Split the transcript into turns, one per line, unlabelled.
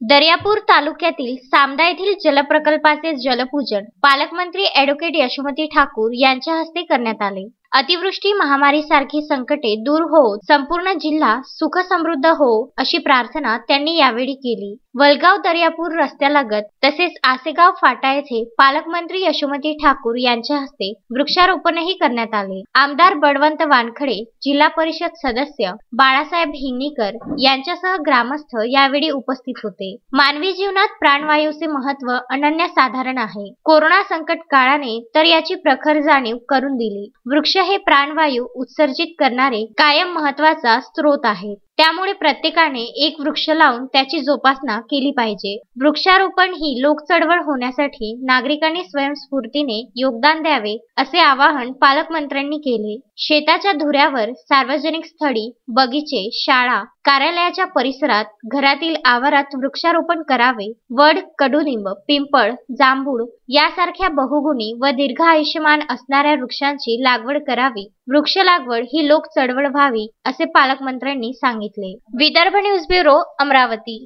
दर्यापूर तालुक्यातील सामदा येथील जलप्रकल्पाचे जलपूजन पालकमंत्री ॲडव्होकेट यशोमती ठाकूर यांच्या हस्ते करण्यात आले। अतिवृष्टी महामारी सारखी संकटे दूर होत संपूर्ण जिल्हा सुख समृद्ध हो अशी प्रार्थना त्यांनी यावेळी केली। वलगाव दर्यापूर रस्त्यालगत तसेच आसेगाव फाटा येथे पालकमंत्री यशोमती ठाकूर यांच्या हस्ते वृक्षारोपणही करण्यात आले। आमदार बळवंत वानखडे, जिल्हा परिषद सदस्य बाळासाहेब हिंगणीकर यांच्यासह ग्रामस्थ यावेळी उपस्थित होते। मानवी जीवनात प्राणवायूचे महत्त्व अनन्यसाधारण आहे। कोरोना संकट काळाने तर याची प्रखर जाणीव करून दिली। वृक्ष हे प्राणवायू उत्सर्जित करणारे कायम महत्त्वाचा स्रोत आहे। त्यामुळे प्रत्येकाने एक वृक्ष लावून त्याची जोपासना केली पाहिजे। वृक्षारोपण ही लोक चळवळ होण्यासाठी नागरिकांनी स्वयंस्फूर्तीने योगदान द्यावे असे आवाहन पालकमंत्र्यांनी केले। शेताच्या धुऱ्यावर, सार्वजनिक स्थळी, बगीचे, शाळा, कार्यालयाच्या परिसरात, घरातील आवारात वृक्षारोपण करावे। वड, कडुलिंब, पिंपळ, जांभूळ यासारख्या बहुगुणी व दीर्घ आयुष्यमान असणाऱ्या वृक्षांची लागवड करावी। वृक्ष लागवड ही लोक चळवळ व्हावी असे पालकमंत्र्यांनी सांगितले। Vidarbha news bureau, Amravati.